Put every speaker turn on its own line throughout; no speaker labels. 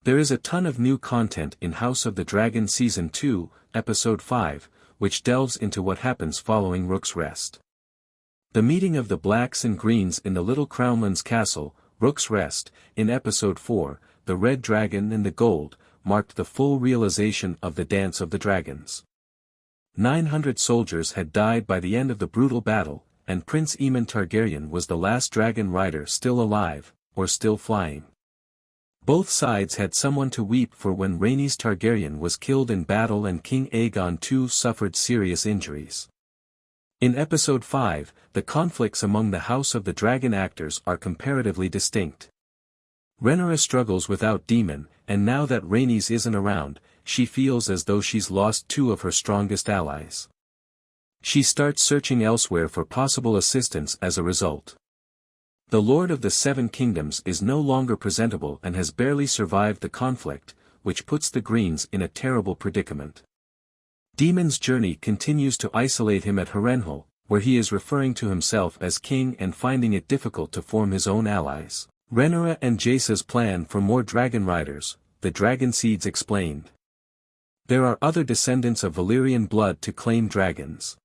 There is a ton of new content in House of the Dragon Season 2, Episode 5, which delves into what happens following Rook's Rest. The meeting of the Blacks and Greens in the Little Crownlands Castle, Rook's Rest, in Episode 4, The Red Dragon and the Gold, marked the full realization of the Dance of the Dragons. 900 soldiers had died by the end of the brutal battle, and Prince Aemond Targaryen was the last dragon rider still alive, or still flying. Both sides had someone to weep for when Rhaenys Targaryen was killed in battle and King Aegon II suffered serious injuries. In Episode 5, the conflicts among the House of the Dragon actors are comparatively distinct. Rhaenyra struggles without Daemon, and now that Rhaenys isn't around, she feels as though she's lost two of her strongest allies. She starts searching elsewhere for possible assistance as a result. The Lord of the Seven Kingdoms is no longer presentable and has barely survived the conflict, which puts the Greens in a terrible predicament. Daemon's journey continues to isolate him at Harrenhal, where he is referring to himself as king and finding it difficult to form his own allies. Rhaenyra and Jace's plan for more dragon riders, the dragon seeds explained. There are other descendants of Valyrian blood to claim dragons.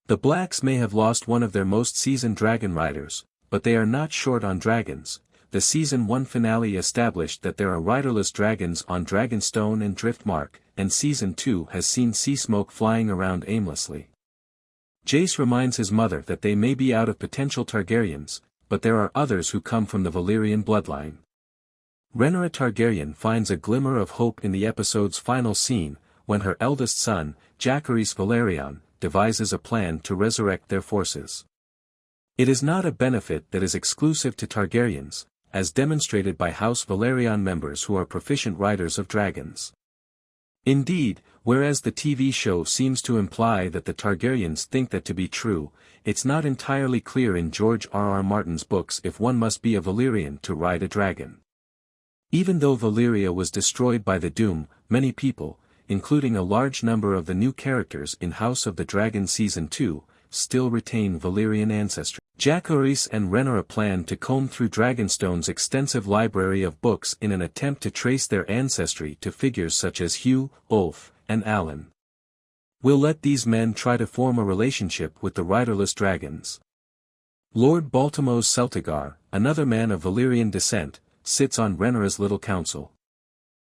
The Blacks may have lost one of their most seasoned dragon riders, but they are not short on dragons. The Season 1 finale established that there are riderless dragons on Dragonstone and Driftmark, and Season 2 has seen sea smoke flying around aimlessly. Jace reminds his mother that they may be out of potential Targaryens, but there are others who come from the Valyrian bloodline. Rhaenyra Targaryen finds a glimmer of hope in the episode's final scene, when her eldest son, Jacaerys Velaryon, devises a plan to resurrect their forces. It is not a benefit that is exclusive to Targaryens, as demonstrated by House Velaryon members who are proficient riders of dragons. Indeed, whereas the TV show seems to imply that the Targaryens think that to be true, it's not entirely clear in George R.R. Martin's books if one must be a Valyrian to ride a dragon. Even though Valyria was destroyed by the Doom, many people, including a large number of the new characters in House of the Dragon Season 2, still retain Valyrian ancestry. Jacaerys and Rhaenyra plan to comb through Dragonstone's extensive library of books in an attempt to trace their ancestry to figures such as Hugh, Ulf, and Alan. We'll let these men try to form a relationship with the riderless dragons. Lord Baltimore's Celtigar, another man of Valyrian descent, sits on Rhaenyra's little council.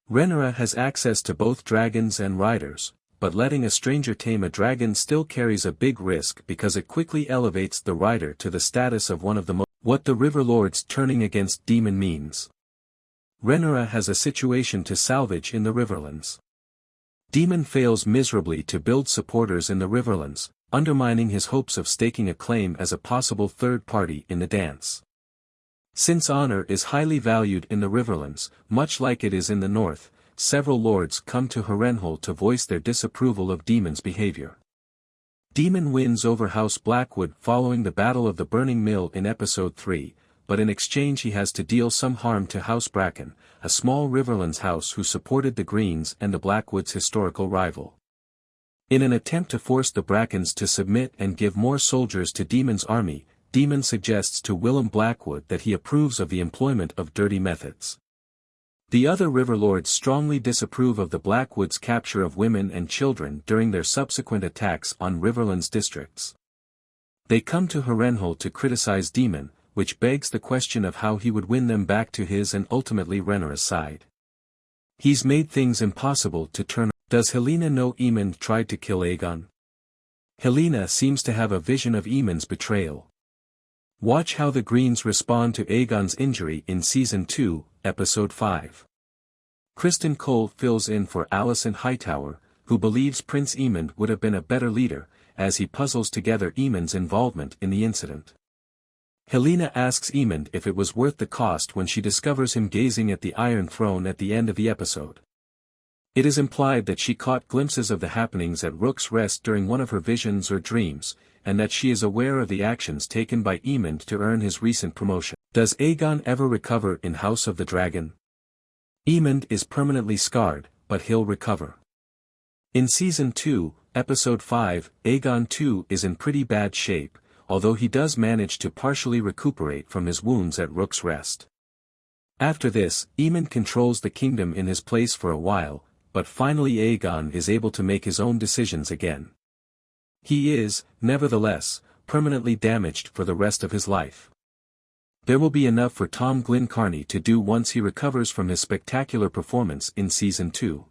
Rhaenyra has access to both dragons and riders, but letting a stranger tame a dragon still carries a big risk because it quickly elevates the rider to the status of one of the most. What the River Lords turning against Daemon means. Rhaenyra has a situation to salvage in the Riverlands. Daemon fails miserably to build supporters in the Riverlands, undermining his hopes of staking a claim as a possible third party in the dance. Since honor is highly valued in the Riverlands, much like it is in the north, several lords come to Harrenhal to voice their disapproval of Daemon's behavior. Daemon wins over House Blackwood following the Battle of the Burning Mill in Episode 3, but in exchange he has to deal some harm to House Bracken, a small Riverlands house who supported the Greens and the Blackwoods' historical rival. In an attempt to force the Brackens to submit and give more soldiers to Daemon's army, Daemon suggests to Willem Blackwood that he approves of the employment of dirty methods. The other Riverlords strongly disapprove of the Blackwoods' capture of women and children during their subsequent attacks on Riverlands districts. They come to Harrenhal to criticize Daemon, which begs the question of how he would win them back to his and ultimately Rhaenyra's side. He's made things impossible to turn. Does Helaena know Aemond tried to kill Aegon? Helaena seems to have a vision of Aemond's betrayal. Watch how the Greens respond to Aegon's injury in Season 2, Episode 5. Kristen Cole fills in for Alicent Hightower, who believes Prince Aemond would have been a better leader, as he puzzles together Aemond's involvement in the incident. Helaena asks Aemond if it was worth the cost when she discovers him gazing at the Iron Throne at the end of the episode. It is implied that she caught glimpses of the happenings at Rook's Rest during one of her visions or dreams, and that she is aware of the actions taken by Aemond to earn his recent promotion. Does Aegon ever recover in House of the Dragon? Aemond is permanently scarred, but he'll recover. In Season 2, Episode 5, Aegon II is in pretty bad shape, although he does manage to partially recuperate from his wounds at Rook's Rest. After this, Aemond controls the kingdom in his place for a while, but finally Aegon is able to make his own decisions again. He is, nevertheless, permanently damaged for the rest of his life. There will be enough for Tom Glyn Carney to do once he recovers from his spectacular performance in Season 2.